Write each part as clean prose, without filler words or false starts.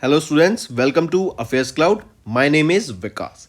Hello students, welcome to Affairs Cloud. My name is Vikas.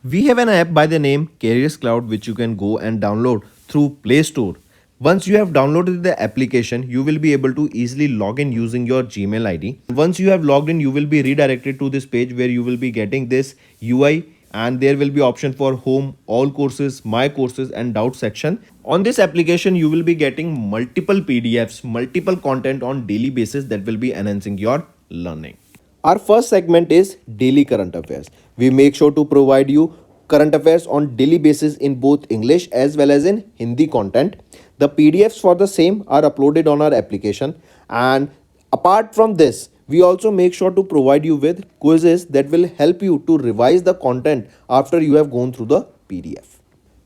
We have an app by the name Careers Cloud which you can go and download through Play Store. Once you have downloaded the application, you will be able to easily log in using your Gmail ID. Once you have logged in, you will be redirected to this page where you will be getting this UI and there will be option for home, all courses, my courses and doubt section. On this application, you will be getting multiple PDFs, multiple content on daily basis that will be enhancing your learning. Our first segment is daily current affairs. We make sure to provide you current affairs on daily basis in both English as well as in Hindi content. The PDFs for the same are uploaded on our application, and apart from this, we also make sure to provide you with quizzes that will help you to revise the content after you have gone through the PDF.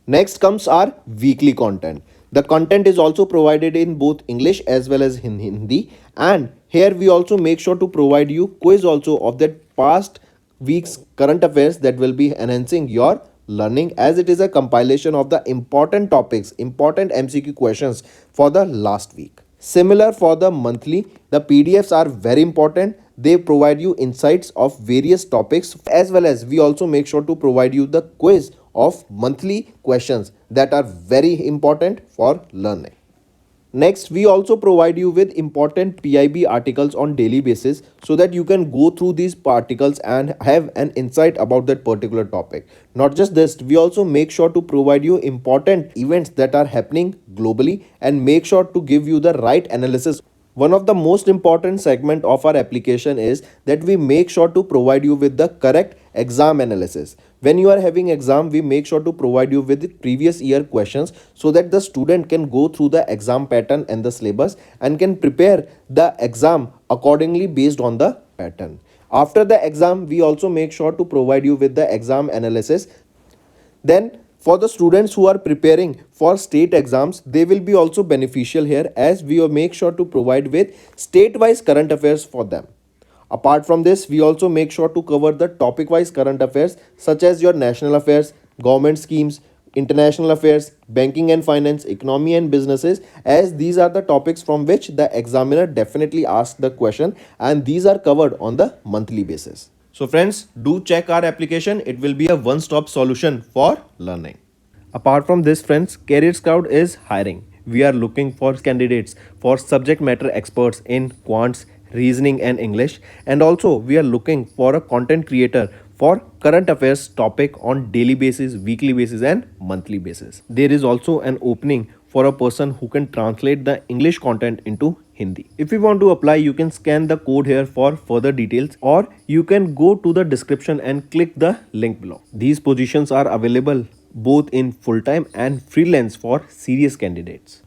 Next comes our weekly content. The content is also provided in both English as well as in Hindi, and here we also make sure to provide you quiz also of that past week's current affairs that will be enhancing your learning, as it is a compilation of the important topics, important MCQ questions for the last week. Similar for the monthly, the PDFs are very important. They provide you insights of various topics, as well as we also make sure to provide you the quiz of monthly questions that are very important for learning. Next, we also provide you with important PIB articles on daily basis so that you can go through these articles and have an insight about that particular topic. Not just this, we also make sure to provide you important events that are happening globally and make sure to give you the right analysis. One of the most important segment of our application is that we make sure to provide you with the correct exam analysis. When you are having exam, we make sure to provide you with previous year questions so that the student can go through the exam pattern and the syllabus and can prepare the exam accordingly based on the pattern. After the exam, we also make sure to provide you with the exam analysis. Then for the students who are preparing for state exams, they will be also beneficial here, as we will make sure to provide with state-wise current affairs for them. Apart from this, we also make sure to cover the topic-wise current affairs such as your national affairs, government schemes, international affairs, banking and finance, economy and businesses, as these are the topics from which the examiner definitely asks the question, and these are covered on the monthly basis. So friends, do check our application. It will be a one-stop solution for learning. Apart from this, friends, Careers Cloud is hiring. We are looking for candidates for subject matter experts in quants, reasoning and English, and also we are looking for a content creator for current affairs topic on daily basis, weekly basis and monthly basis. There is also an opening for a person who can translate the English content into Hindi. If you want to apply, you can scan the code here for further details, or you can go to the description and click the link below. These positions are available both in full-time and freelance for serious candidates.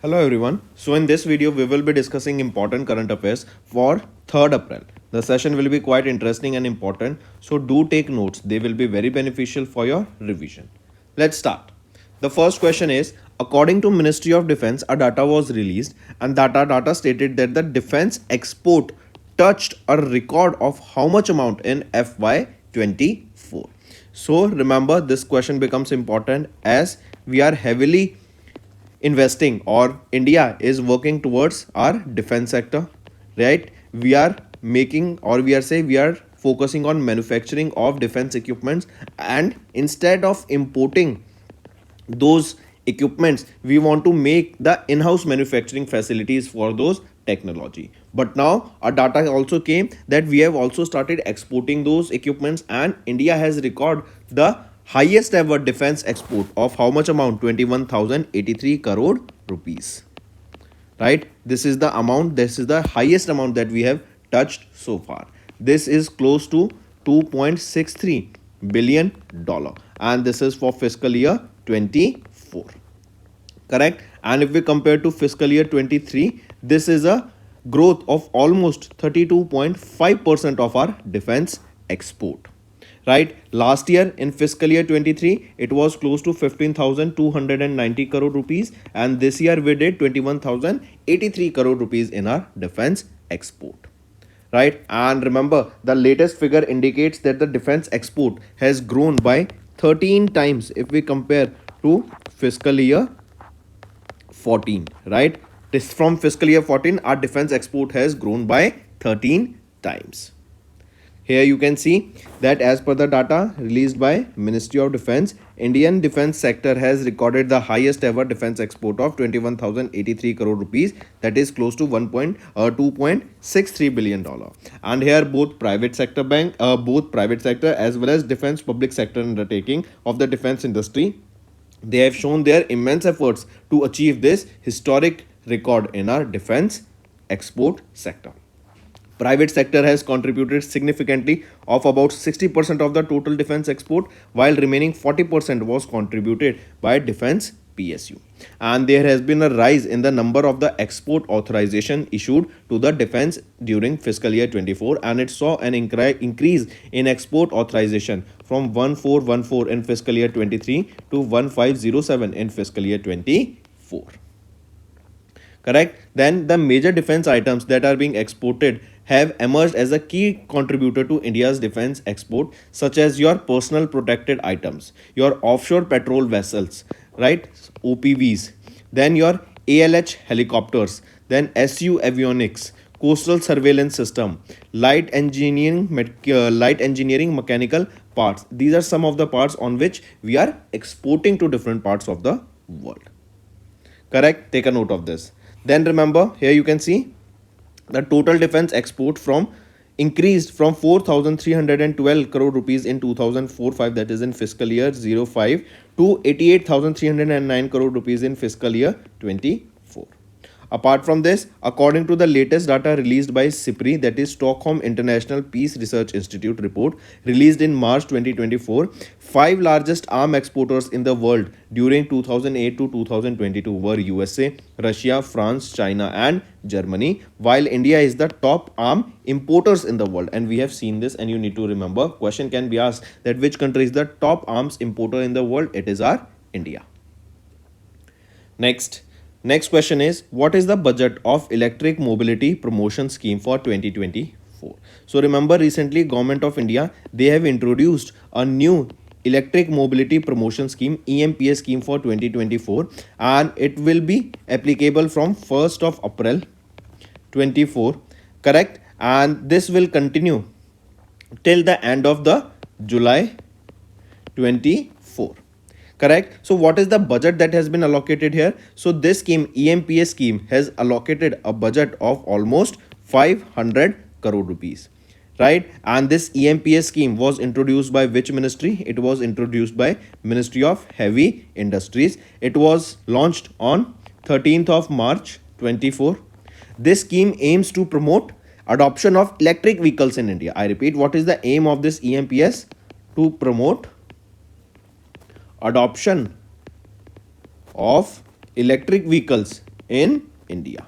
Hello everyone. So in this video we will be discussing important current affairs for 3rd April. The session will be quite interesting and important, so do take notes. They will be very beneficial for your revision. Let's start. The first question is, according to Ministry of Defense, a data was released, and that data stated that the defense export touched a record of how much amount in FY24. So remember, this question becomes important as we are heavily investing, or India is working towards our defense sector, right? We are making, or we are focusing on manufacturing of defense equipments, and instead of importing those equipments, we want to make the in-house manufacturing facilities for those technology. But now our data also came that we have also started exporting those equipments, and India has recorded the highest ever defense export of how much amount? 21,083 crore rupees, right? This is the amount, this is the highest amount that we have touched so far. This is close to 2.63 billion dollar, and this is for fiscal year 24, correct? And if we compare to fiscal year 23, this is a growth of almost 32.5% of our defense export, right? Last year in fiscal year 23, it was close to 15,290 crore rupees, and this year we did 21,083 crore rupees in our defense export, right? And remember, the latest figure indicates that the defense export has grown by 13 times if we compare to fiscal year 14, right? This from fiscal year 14, our defense export has grown by 13 times. Here you can see that as per the data released by Ministry of Defence, Indian defence sector has recorded the highest ever defence export of 21,083 crore rupees, that is close to 2.63 billion dollar. And here both both private sector as well as defence public sector undertaking of the defence industry, they have shown their immense efforts to achieve this historic record in our defence export sector. Private sector has contributed significantly of about 60% of the total defense export, while remaining 40% was contributed by defense PSU. And there has been a rise in the number of the export authorization issued to the defense during fiscal year 24, and it saw an increase in export authorization from 1414 in fiscal year 23 to 1507 in fiscal year 24. Correct? Then the major defense items that are being exported have emerged as a key contributor to India's defense export, such as your personal protected items, your offshore patrol vessels, right? OPVs, then your ALH helicopters, then SU avionics, coastal surveillance system, light engineering mechanical parts. These are some of the parts on which we are exporting to different parts of the world. Correct? Take a note of this. Then remember, here you can see the total defense export from increased from 4,312 crore rupees in 2004-5, that is in fiscal year 05, to 88,309 crore rupees in fiscal year 24. Apart from this, according to the latest data released by SIPRI, that is Stockholm International Peace Research Institute report released in March 2024, five largest arm exporters in the world during 2008 to 2022 were USA, Russia, France, China and Germany, while India is the top arm importers in the world. And we have seen this, and you need to remember, question can be asked that which country is the top arms importer in the world? It is our India. Next question is, what is the budget of electric mobility promotion scheme for 2024? So remember, recently Government of India, they have introduced a new electric mobility promotion scheme, EMPS scheme for 2024, and it will be applicable from 1st of April 24, correct? And this will continue till the end of the July 24. Correct? So what is the budget that has been allocated here? So this scheme, EMPS scheme, has allocated a budget of almost 500 crore rupees, right? And this EMPS scheme was introduced by which ministry? It was introduced by Ministry of Heavy Industries. It was launched on 13th of March 24. This scheme aims to promote adoption of electric vehicles in India. I repeat, what is the aim of this EMPS? To promote adoption of electric vehicles in India.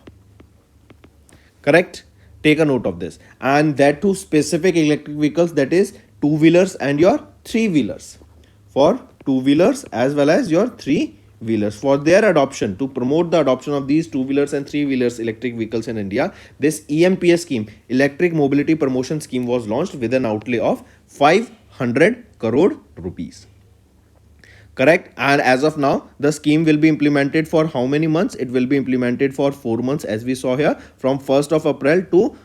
Correct? Take a note of this. And that too specific electric vehicles, that is two-wheelers and your three-wheelers. For two-wheelers as well as your three-wheelers. For their adoption, to promote the adoption of these two-wheelers and three-wheelers electric vehicles in India, this EMPS scheme, Electric Mobility Promotion Scheme, was launched with an outlay of 500 crore rupees. Correct? And as of now, the scheme will be implemented for how many months? It will be implemented for 4 months, as we saw here, from 1st of April to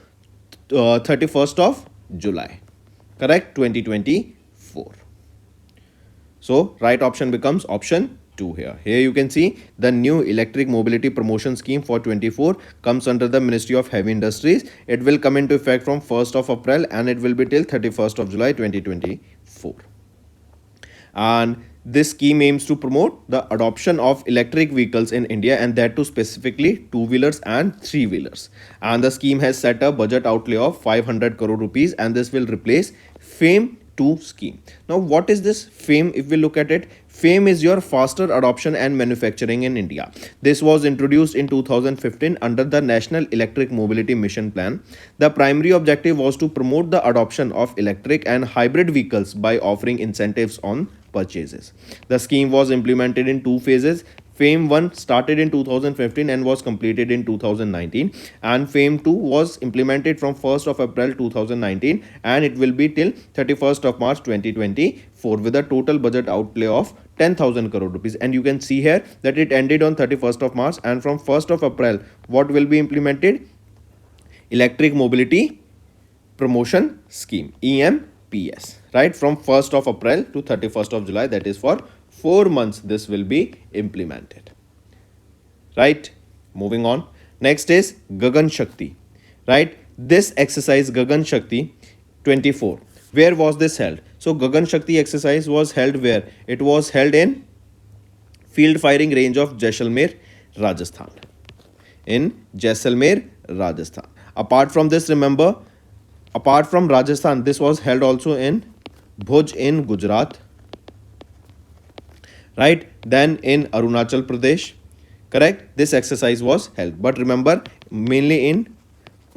31st of July. Correct? 2024. So right option becomes option 2 here. Here you can see the new electric mobility promotion scheme for 24 comes under the Ministry of Heavy Industries. It will come into effect from 1st of April and it will be till 31st of July 2024. And this scheme aims to promote the adoption of electric vehicles in India, and that too specifically two-wheelers and three-wheelers. And the scheme has set a budget outlay of 500 crore rupees, and this will replace FAME 2 scheme. Now, what is this FAME? If we look at it, FAME is your faster adoption and manufacturing in India. This was introduced in 2015 under the National Electric Mobility Mission Plan. The primary objective was to promote the adoption of electric and hybrid vehicles by offering incentives on purchases. The scheme was implemented in 2 phases. FAME 1 started in 2015 and was completed in 2019, and FAME 2 was implemented from 1st of April 2019 and it will be till 31st of March 2024 with a total budget outlay of 10,000 crore rupees. And you can see here that it ended on 31st of March, and from 1st of April what will be implemented? Electric Mobility Promotion Scheme, EMPS, right? From 1st of April to 31st of July, that is for 4 months this will be implemented, right? Moving on. Next is Gagan Shakti, right? This exercise Gagan Shakti 24. Where was this held? So Gagan Shakti exercise was held where? It was held in field firing range of Jaisalmer, Rajasthan. In Jaisalmer, Rajasthan. Apart from this, remember, apart from Rajasthan, this was held also in Bhuj in Gujarat, right? Then in Arunachal Pradesh, correct? This exercise was held. But remember, mainly in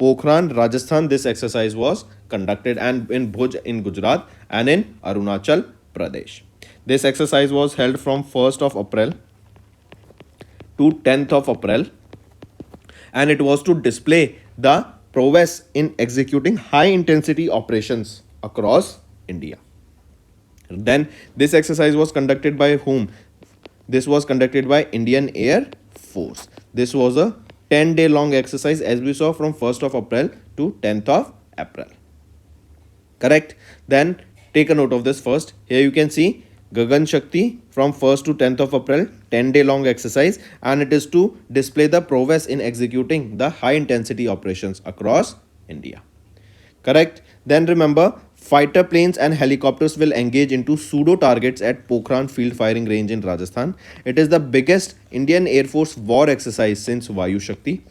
Pokhran, Rajasthan, this exercise was conducted, and in Bhuj in Gujarat and in Arunachal Pradesh. This exercise was held from 1st of April to 10th of April, and it was to display the prowess in executing high intensity operations across India. Then this exercise was conducted by whom? This was conducted by Indian Air Force. This was a 10-day long exercise, as we saw, from 1st of April to 10th of April. Correct? Then take a note of this first. Here you can see Gagan Shakti from 1st to 10th of April, 10-day long exercise, and it is to display the prowess in executing the high intensity operations across India. Correct? Then remember, fighter planes and helicopters will engage into pseudo targets at Pokhran field firing range in Rajasthan. It is the biggest Indian Air Force war exercise since Vayu Shakti.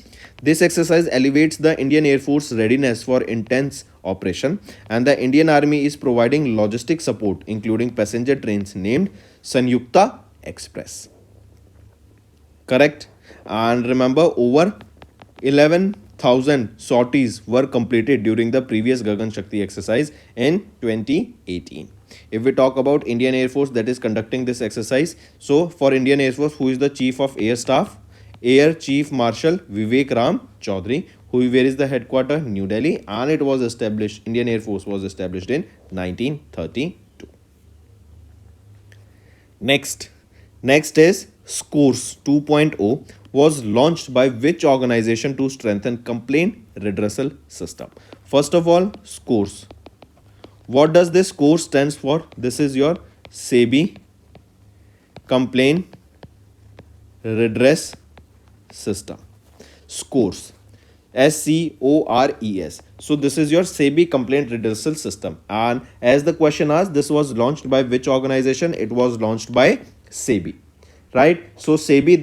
This exercise elevates the Indian Air Force readiness for intense operation, and the Indian Army is providing logistic support, including passenger trains named Sanyukta Express. Correct? And remember, over 11,000 sorties were completed during the previous Gagan Shakti exercise in 2018. If we talk about Indian Air Force that is conducting this exercise, so for Indian Air Force, who is the Chief of Air Staff? Air Chief Marshal Vivek Ram Chaudhary, where is the headquarters? New Delhi, and it was established, Indian Air Force was established in 1932. Next is SCORES 2.0 was launched by which organization to strengthen complaint redressal system? First of all, SCORES. What does this SCORES stands for? This is your SEBI Complaint Redress System. SCORES. SCORES. So this is your SEBI Complaint Redressal System. And as the question asks, this was launched by which organization? It was launched by SEBI. Right? So SEBI,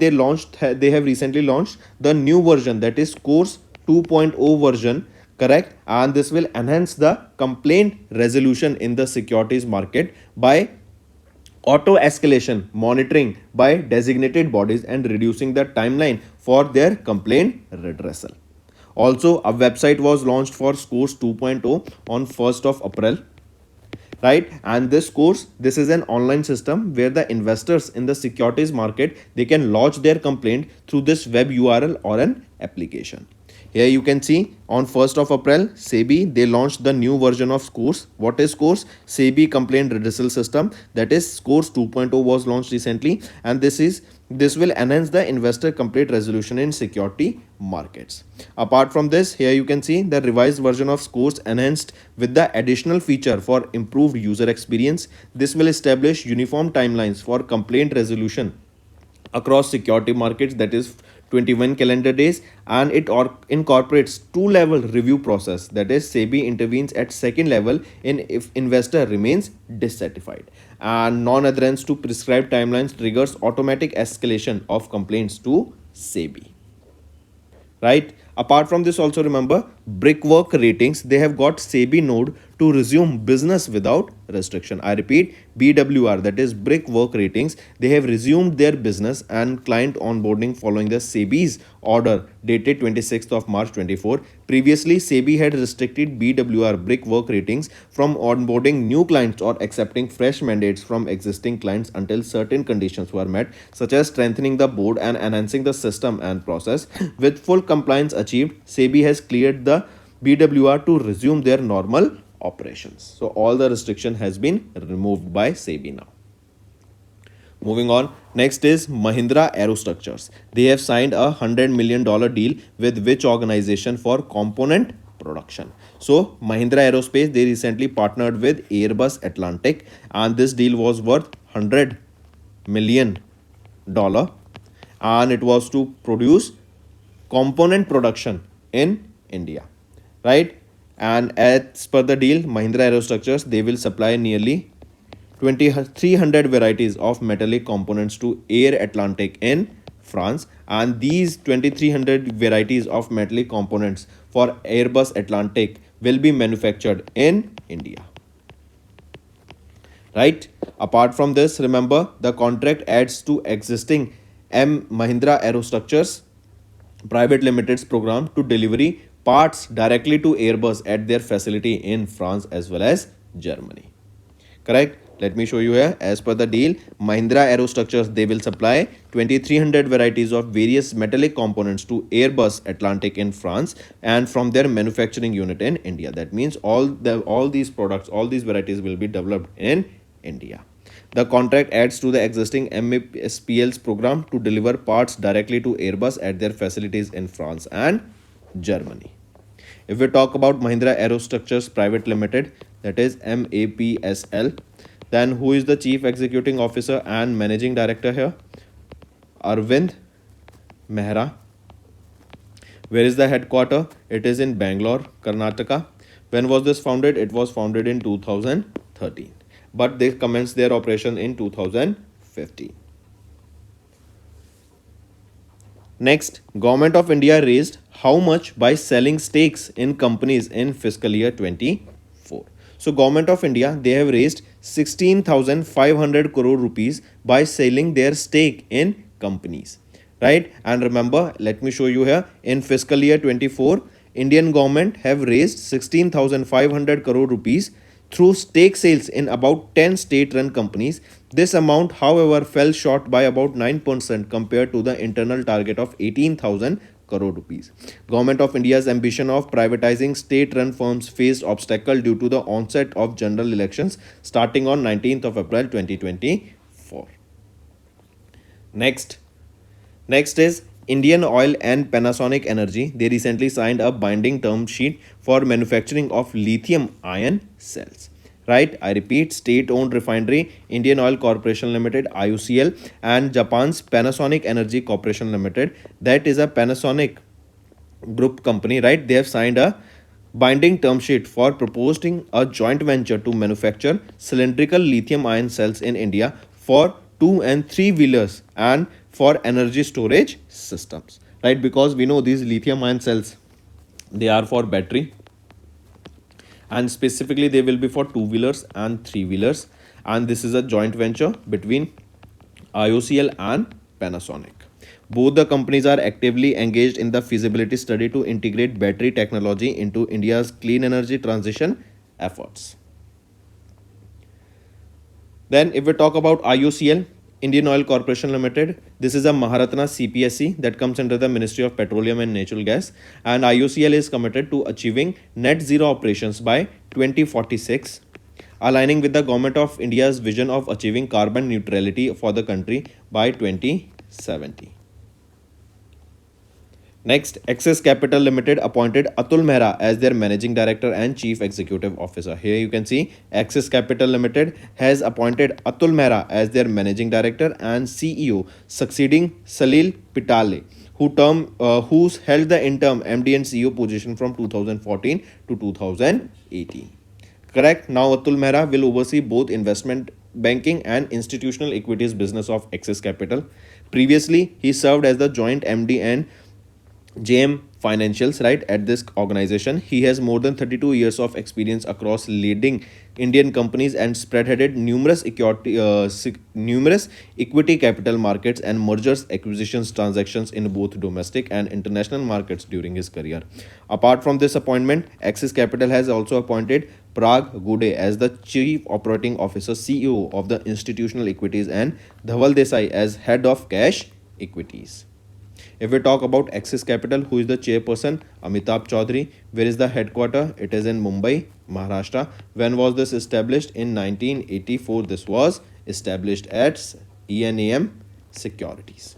they have recently launched the new version, that is SCORES 2.0 version, correct? And this will enhance the complaint resolution in the securities market by auto escalation monitoring by designated bodies and reducing the timeline for their complaint redressal. Also, a website was launched for SCORES 2.0 on 1st of April, right? And this SCORES, this is an online system where the investors in the securities market, they can lodge their complaint through this web URL or an application. Here you can see on 1st of April, SEBI, they launched the new version of SCORES. What is SCORES? SEBI Complaint Redressal System. That is SCORES 2.0 was launched recently, and this will enhance the investor complaint resolution in security markets. Apart from this, here you can see the revised version of SCORES enhanced with the additional feature for improved user experience. This will establish uniform timelines for complaint resolution across security markets, that is 21 calendar days, and it incorporates two-level review process, that is SEBI intervenes at second level in if investor remains dissatisfied, and non-adherence to prescribed timelines triggers automatic escalation of complaints to SEBI. Right? Apart from this, also remember Brickwork Ratings, they have got SEBI node to resume business without restriction. I repeat, BWR, that is Brickwork Ratings, they have resumed their business and client onboarding following the SEBI's order dated 26th of March 24. Previously, SEBI had restricted BWR Brickwork Ratings from onboarding new clients or accepting fresh mandates from existing clients until certain conditions were met, such as strengthening the board and enhancing the system and process. With full compliance achieved, SEBI has cleared the BWR to resume their normal operations. So all the restriction has been removed by SEBI now. Moving on, next is Mahindra Aerostructures. They have signed a $100 million deal with which organization for component production? So, Mahindra Aerospace, they recently partnered with Airbus Atlantic, and this deal was worth $100 million, and it was to produce component production in India, right? And as per the deal, Mahindra Aerostructures, they will supply nearly 2,300 varieties of metallic components to Air Atlantic in France, and these 2,300 varieties of metallic components for Airbus Atlantic will be manufactured in India. Right? Apart from this, remember the contract adds to existing M Mahindra Aerostructures Private Limited's program to delivery parts directly to Airbus at their facility in France as well as Germany. Correct? Let me show you here. As per the deal, Mahindra Aerostructures, they will supply 2,300 varieties of various metallic components to Airbus Atlantic in France and from their manufacturing unit in India. That means all these products, all these varieties will be developed in India. The contract adds to the existing MASPL's program to deliver parts directly to Airbus at their facilities in France and Germany. If we talk about Mahindra Aerostructures Private Limited, that is MAPSL, then who is the Chief Executive Officer and Managing Director here? Arvind Mehra. Where is the headquarter? It is in Bangalore, Karnataka. When was this founded? It was founded in 2013, but they commenced their operation in 2015. Next, Government of India raised how much by selling stakes in companies in fiscal year 24? So, Government of India, they have raised 16,500 crore rupees by selling their stake in companies, right? And remember, let me show you here, in fiscal year 24, Indian government have raised 16,500 crore rupees through stake sales in about 10 state-run companies. This amount, however, fell short by about 9% compared to the internal target of 18,000 crore rupees. Government of India's ambition of privatizing state-run firms faced obstacle due to the onset of general elections starting on 19th of April 2024. Next is Indian Oil and Panasonic Energy. They recently signed a binding term sheet for manufacturing of lithium ion cells. Right? I repeat, state-owned refinery, Indian Oil Corporation Limited, IOCL, and Japan's Panasonic Energy Corporation Limited. That is a Panasonic group company, right? They have signed a binding term sheet for proposing a joint venture to manufacture cylindrical lithium ion cells in India for 2 and 3 wheelers and for energy storage systems, right? Because we know these lithium ion cells, they are for battery, and specifically they will be for 2 wheelers and 3 wheelers, and this is a joint venture between IOCL and Panasonic. Both the companies are actively engaged in the feasibility study to integrate battery technology into India's clean energy transition efforts. Then if we talk about IOCL, Indian Oil Corporation Limited, this is a Maharatna CPSE that comes under the Ministry of Petroleum and Natural Gas, and IOCL is committed to achieving net zero operations by 2046, aligning with the Government of India's vision of achieving carbon neutrality for the country by 2070. Next, Axis Capital Limited appointed Atul Mehra as their Managing Director and Chief Executive Officer. Here you can see Axis Capital Limited has appointed Atul Mehra as their Managing Director and CEO, succeeding Salil Pitale, who's held the interim MD and CEO position from 2014 to 2018. Correct? Now Atul Mehra will oversee both investment banking and institutional equities business of Axis Capital. Previously, he served as the joint MD and JM Financials, right, at this organization. He has more than 32 years of experience across leading Indian companies and spearheaded numerous equity capital markets and mergers acquisitions transactions in both domestic and international markets during his career. Apart from this appointment, Axis Capital has also appointed Parag Gude as the Chief Operating Officer CEO of the institutional equities and Dhaval Desai as head of cash equities. If we talk about Axis Capital, who is the chairperson? Amitabh Chaudhary. Where is the headquarter? It is in Mumbai, Maharashtra. When was this established? In 1984. This was established at ENAM Securities.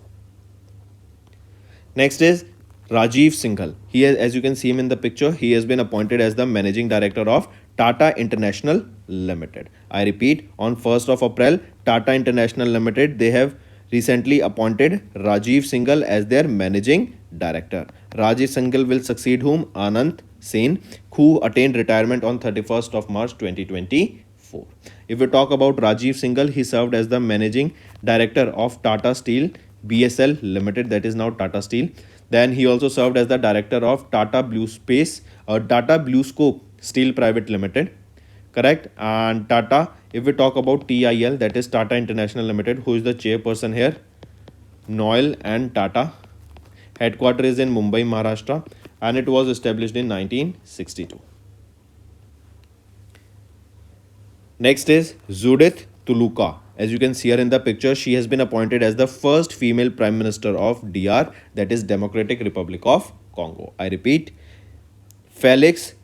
Next is Rajiv Singhal. He has, as you can see him in the picture, he has been appointed as the Managing Director of Tata International Limited. I repeat, on 1st of April, Tata International Limited, they have recently appointed Rajiv Singhal as their Managing Director. Rajiv Singhal will succeed whom? Anand Sen, who attained retirement on 31st of March 2024. If we talk about Rajiv Singhal, he served as the Managing Director of Tata Steel BSL Limited, that is now Tata Steel. Then he also served as the director of Tata Blue Space or Tata Blue Scope Steel Private Limited, correct? And Tata, if we talk about TIL, that is Tata International Limited, who is the chairperson here? Noel and Tata. Headquarters is in Mumbai, Maharashtra, and it was established in 1962. Next is Judith Tuluka. As you can see here in the picture, she has been appointed as the first female Prime Minister of DR, that is Democratic Republic of Congo. I repeat, Felix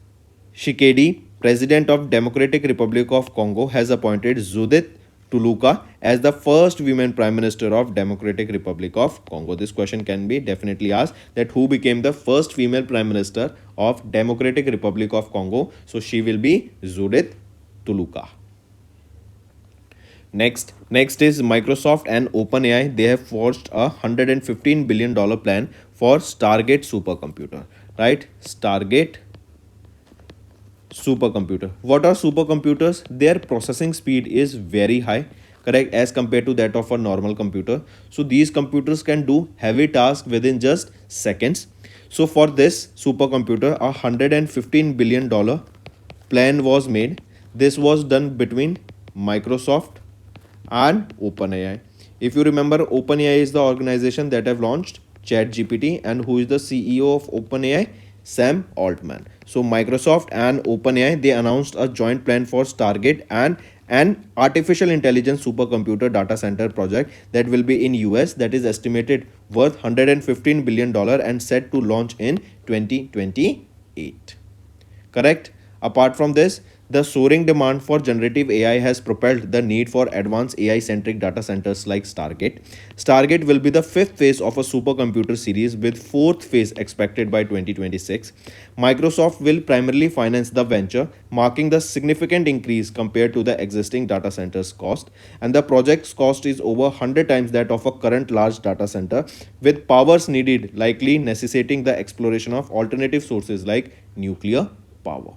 Tshisekedi, President of Democratic Republic of Congo, has appointed Judith Tuluka as the first women Prime Minister of Democratic Republic of Congo. This question can be definitely asked, that who became the first female Prime Minister of Democratic Republic of Congo. So she will be Judith Tuluka. Next is Microsoft and OpenAI. They have forged a $115 billion plan for Stargate supercomputer, right? Stargate supercomputer. What are supercomputers? Their processing speed is very high, correct, as compared to that of a normal computer. So these computers can do heavy tasks within just seconds. So for this supercomputer, a $115 billion plan was made. This was done between Microsoft and OpenAI. If you remember, OpenAI is the organization that have launched ChatGPT, and who is the CEO of OpenAI? Sam Altman. So Microsoft and OpenAI, they announced a joint plan for Stargate and an artificial intelligence supercomputer data center project that will be in US, that is estimated worth $115 billion and set to launch in 2028. Correct? Apart from this, the soaring demand for generative AI has propelled the need for advanced AI-centric data centers like Stargate. Stargate will be the fifth phase of a supercomputer series, with fourth phase expected by 2026. Microsoft will primarily finance the venture, marking the significant increase compared to the existing data centers cost. And the project's cost is over 100 times that of a current large data center, with powers needed likely necessitating the exploration of alternative sources like nuclear power.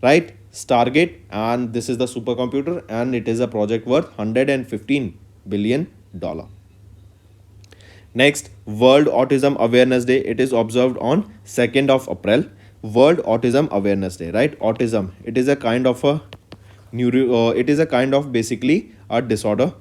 Right? Stargate, and this is the supercomputer, and it is a project worth $115 billion. Next, World Autism Awareness Day. It is observed on 2nd of April. World Autism Awareness Day, right? Autism, it is a kind of a it is a kind of basically a disorder,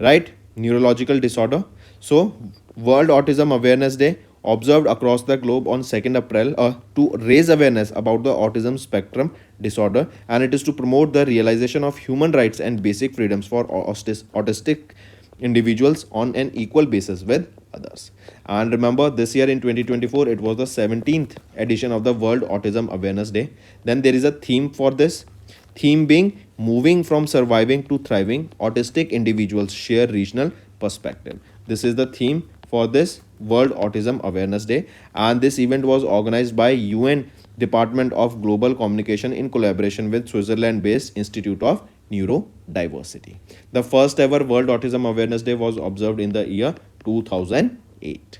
right? Neurological disorder. So World Autism Awareness Day observed across the globe on 2nd April to raise awareness about the autism spectrum disorder, and it is to promote the realization of human rights and basic freedoms for autistic individuals on an equal basis with others. And remember, this year in 2024, it was the 17th edition of the World Autism Awareness Day. Then there is a theme for this, theme being moving from surviving to thriving, autistic individuals share regional perspective. This is the theme for this World Autism Awareness Day, and this event was organized by UN Department of Global Communication in collaboration with Switzerland-based Institute of Neurodiversity. The first ever World Autism Awareness Day was observed in the year 2008.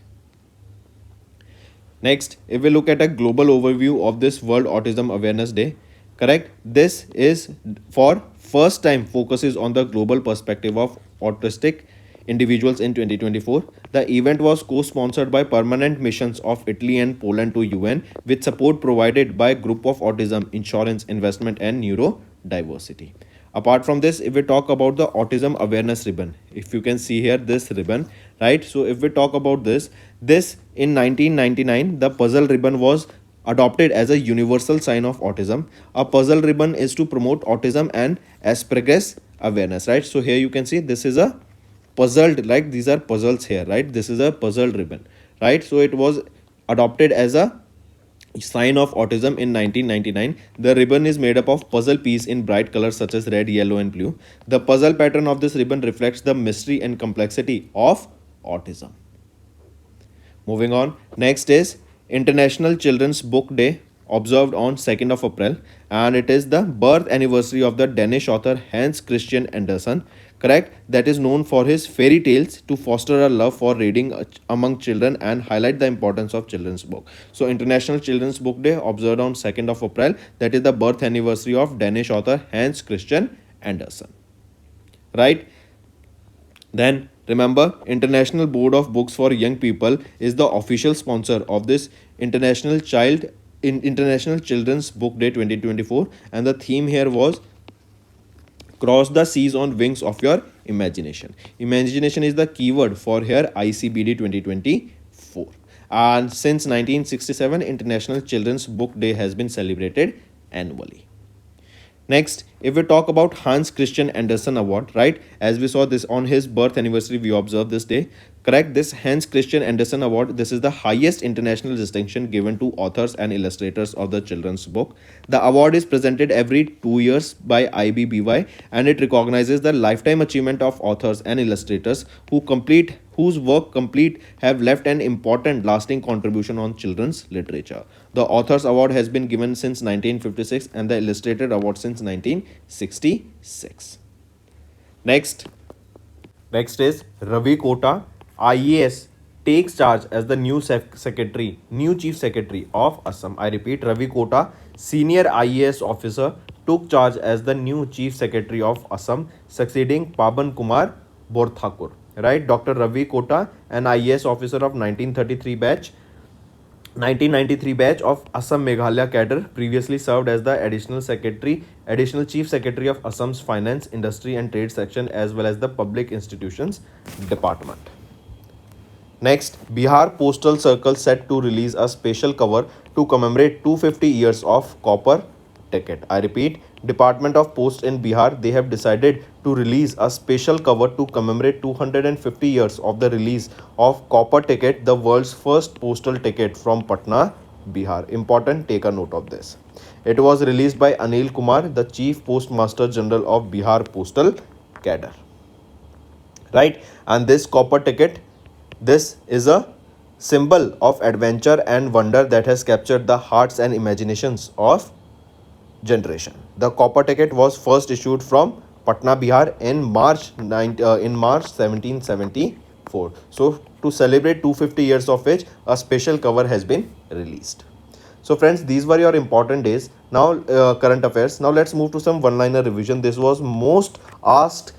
Next, if we look at a global overview of this World Autism Awareness Day, correct, this is for first time focuses on the global perspective of autistic individuals in 2024. The event was co-sponsored by permanent missions of Italy and Poland to UN, with support provided by Group of Autism, Insurance, Investment and Neurodiversity. Apart from this, if we talk about the Autism Awareness Ribbon, if you can see here this ribbon, right? So if we talk about this in 1999, the puzzle ribbon was adopted as a universal sign of autism. A puzzle ribbon is to promote autism and Asperger's awareness, right? So here you can see this is a puzzled, like these are puzzles here, right? This is a puzzle ribbon, right? So it was adopted as a Sign of Autism in 1999. The ribbon is made up of puzzle pieces in bright colors such as red, yellow, and blue. The puzzle pattern of this ribbon reflects the mystery and complexity of autism. Moving on, next is International Children's Book Day, observed on 2nd of April, and it is the birth anniversary of the Danish author Hans Christian Andersen, correct, that is known for his fairy tales to foster a love for reading among children and highlight the importance of children's book. So International Children's Book Day observed on 2nd of April, that is the birth anniversary of Danish author Hans Christian Andersen, right? Then remember, International Board of Books for Young People is the official sponsor of this International Children's Book Day 2024, and the theme here was cross the seas on wings of your imagination. Imagination is the keyword for here ICBD 2024. And since 1967, International Children's Book Day has been celebrated annually. Next, if we talk about Hans Christian Andersen Award, right? As we saw this on his birth anniversary, we observe this day. Correct? This Hans Christian Andersen Award, this is the highest international distinction given to authors and illustrators of the children's book. The award is presented every 2 years by IBBY, and it recognizes the lifetime achievement of authors and illustrators whose work complete have left an important lasting contribution on children's literature. The Authors Award has been given since 1956 and the Illustrated Award since 1966. Next is Ravi Kota, IAS, takes charge as the new Chief Secretary of Assam. I repeat, Ravi Kota, Senior IAS Officer, took charge as the new Chief Secretary of Assam, succeeding Paban Kumar Borthakur. Right, Dr. Ravi Kota, an IAS officer of 1993 batch of Assam Meghalaya cadre, previously served as the Additional Chief Secretary of Assam's Finance, Industry and Trade Section as well as the Public Institutions Department. Next, Bihar Postal Circle set to release a special cover to commemorate 250 years of copper ticket. I repeat, Department of Post in Bihar, they have decided to release a special cover to commemorate 250 years of the release of copper ticket, the world's first postal ticket from Patna, Bihar. Important, take a note of this. It was released by Anil Kumar, the Chief Postmaster General of Bihar Postal Cadre. Right, and this copper ticket, this is a symbol of adventure and wonder that has captured the hearts and imaginations of generation. The copper ticket was first issued from Patna, Bihar in March 1774. So to celebrate 250 years of which a special cover has been released. So friends, these were your important days. Now current affairs. Now let's move to some one-liner revision. This was most asked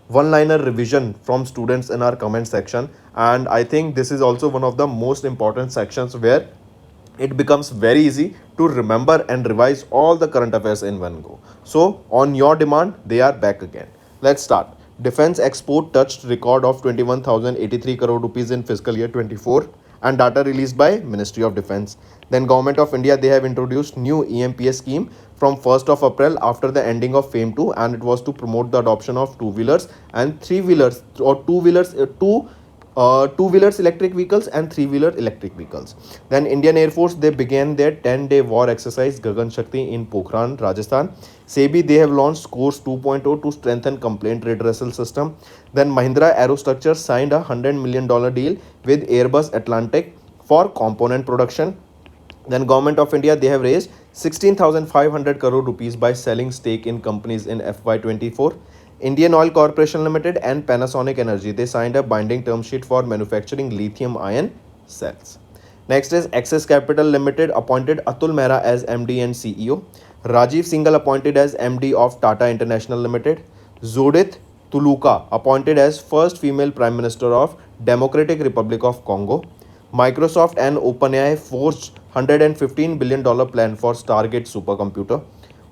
one-liner revision from students in our comment section, and I think this is also one of the most important sections where it becomes very easy to remember and revise all the current affairs in one go. So on your demand, they are back again. Let's start. Defense export touched record of 21,083 crore rupees in fiscal year 24, and data released by Ministry of Defense. Then Government of India, they have introduced new EMPS scheme from 1st of April after the ending of FAME 2, and it was to promote the adoption of two-wheelers and three-wheelers or two-wheelers electric vehicles and three-wheeler electric vehicles. Then Indian Air Force, they began their 10-day war exercise Gagan Shakti in Pokhran, Rajasthan. SEBI, they have launched Course 2.0 to strengthen complaint redressal system. Then Mahindra Aerostructures signed a $100 million deal with Airbus Atlantic for component production. Then Government of India, they have raised 16,500 crore rupees by selling stake in companies in FY24. Indian Oil Corporation Limited and Panasonic Energy, they signed a binding term sheet for manufacturing lithium ion cells. Next is Axis Capital Limited appointed Atul Mehra as MD and CEO. Rajiv Singhal appointed as MD of Tata International Limited. Judith Tuluka appointed as first female Prime Minister of Democratic Republic of Congo. Microsoft and OpenAI forged $115 billion plan for Stargate supercomputer.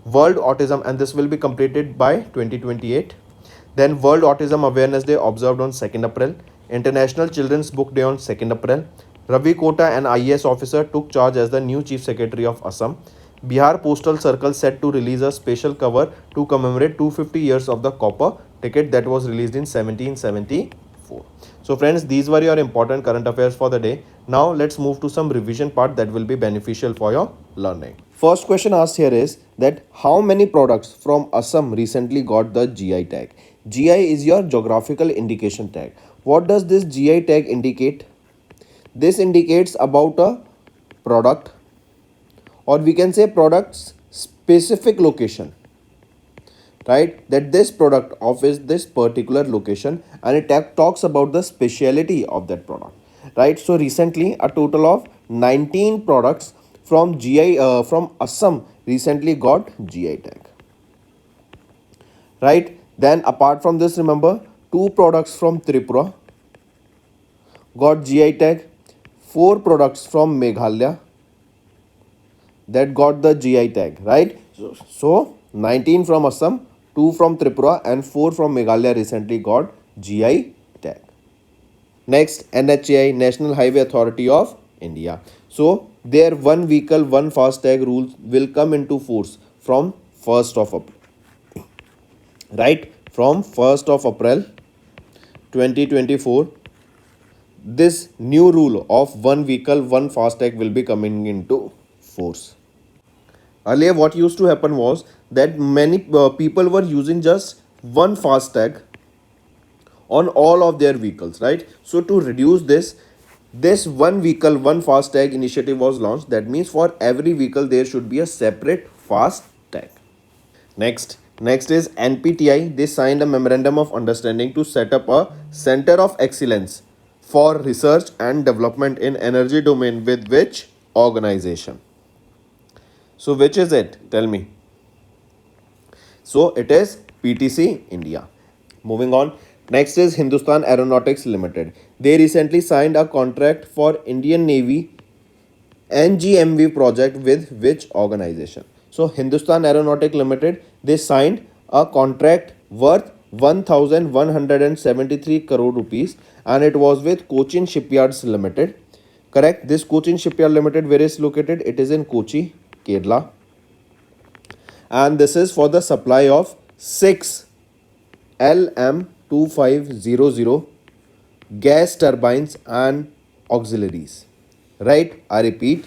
World Autism, and this will be completed by 2028. Then World Autism Awareness Day observed on 2nd April. International Children's Book Day on 2nd April. Ravi Kota, an IAS officer, took charge as the new Chief Secretary of Assam. Bihar Postal Circle set to release a special cover to commemorate 250 years of the copper ticket that was released in 1774. So friends, these were your important current affairs for the day. Now let's move to some revision part that will be beneficial for your learning. First question asked here is that how many products from Assam recently got the GI tag? GI is your geographical indication tag. What does this GI tag indicate? This indicates about a product, or we can say product's specific location, right? That this product of is this particular location, and it talks about the speciality of that product, right? So recently a total of 19 products from from Assam recently got GI tag, right? Then apart from this, remember, two products from Tripura got GI tag, four products from Meghalaya that got the GI tag, right? So 19 from Assam, 2 from Tripura, and 4 from Meghalaya recently got GI tag. Next, NHAI, National Highway Authority of India. So their one vehicle, one FASTag rules will come into force from 1st of April, right? From 1st of April 2024, this new rule of one vehicle, one FASTag will be coming into force. Earlier, what used to happen was that many people were using just one FASTag on all of their vehicles, right? So to reduce this, this one vehicle, one FASTag initiative was launched. That means for every vehicle there should be a separate FASTag. Next is NPTI. They signed a memorandum of understanding to set up a center of excellence for research and development in energy domain with which organization? So which is it? Tell me. So it is PTC India. Moving on. Next is Hindustan Aeronautics Limited. They recently signed a contract for Indian Navy NGMV project with which organization? So Hindustan Aeronautics Limited, they signed a contract worth 1173 crore rupees, and it was with Cochin Shipyards Limited. Correct? This Cochin Shipyard Limited, where is located? It is in Kochi, Kerala. And this is for the supply of 6 LM2500 gas turbines and auxiliaries. Right? I repeat.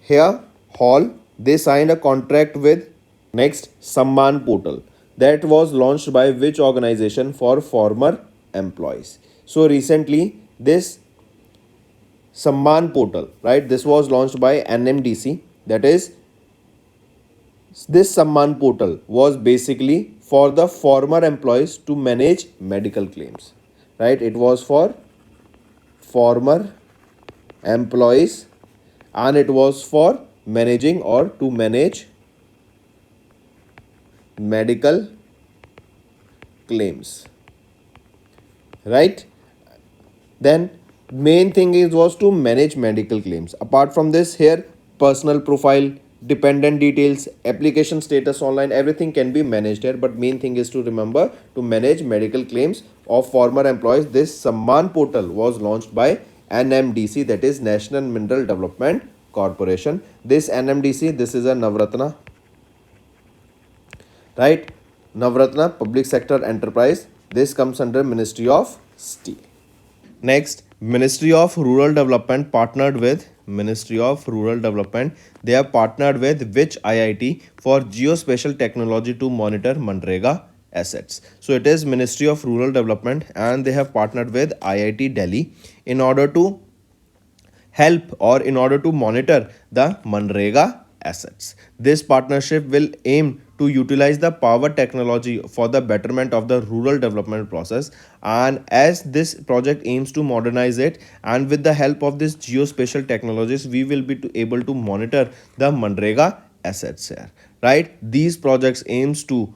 Here, Hall, they signed a contract with next Samman Portal that was launched by which organization for former employees. So recently, this Samman Portal, right? This was launched by NMDC. That is, this Samman Portal was basically for the former employees to manage medical claims, right? It was for former employees, and it was for managing or to manage medical claims, right? Then main thing is was to manage medical claims. Apart from this, here personal profile, dependent details, application status online, everything can be managed here, but main thing is to remember to manage medical claims of former employees. This Samman Portal was launched by NMDC, that is National Mineral Development Corporation. This NMDC, this is a Navratna, right? Navratna Public Sector Enterprise. This comes under Ministry of Steel. Next, Ministry of Rural Development partnered with Ministry of Rural Development. They have partnered with which IIT for geospatial technology to monitor Manrega assets. So it is Ministry of Rural Development, and they have partnered with IIT Delhi in order to help or in order to monitor the Manrega assets. This partnership will aim to utilize the power technology for the betterment of the rural development process, and as this project aims to modernize it, and with the help of this geospatial technologies, we will be able to monitor the Manrega assets here, right? These projects aims to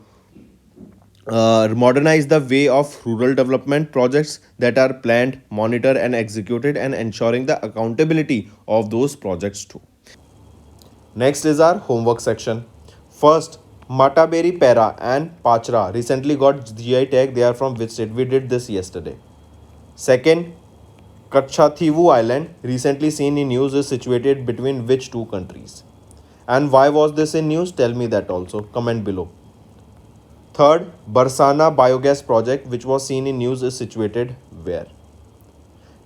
modernize the way of rural development projects that are planned, monitored, and executed, and ensuring the accountability of those projects too. Next is our homework section. First, Mataberi Pera and Pachra recently got GI tag. They are from which state? We did this yesterday. Second, Katchathivu Island, recently seen in news, is situated between which two countries? And why was this in news? Tell me that also. Comment below. Third, Barsana biogas project, which was seen in news, is situated where?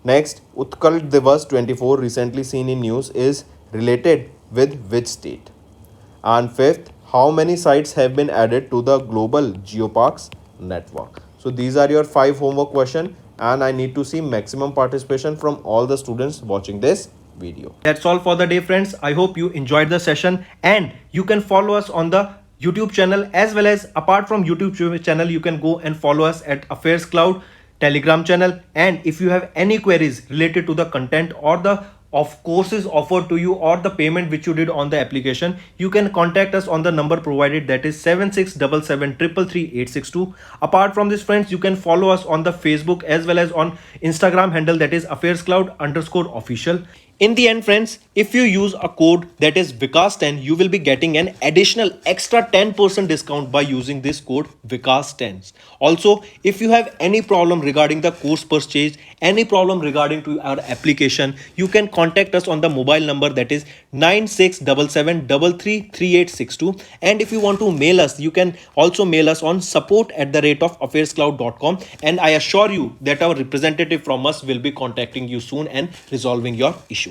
Next, Utkal Divas 24 recently seen in news is related with which state? And fifth, how many sites have been added to the global geoparks network? So these are your 5 homework questions and I need to see maximum participation from all the students watching this video. That's all for the day, friends. I hope you enjoyed the session and you can follow us on the YouTube channel, as well as apart from YouTube channel, you can go and follow us at Affairs Cloud Telegram channel. And if you have any queries related to the content or the of courses offered to you or the payment which you did on the application, you can contact us on the number provided, that is 7677333862. Apart from this, friends, you can follow us on the Facebook as well as on Instagram handle, that is affairscloud_official. In the end, friends, if you use a code that is Vikas10, you will be getting an additional extra 10% discount by using this code Vikas10. Also, if you have any problem regarding the course purchase, any problem regarding to our application, you can contact us on the mobile number, that is 9677333862. And if you want to mail us, you can also mail us on support@affairscloud.com, and I assure you that our representative from us will be contacting you soon and resolving your issue.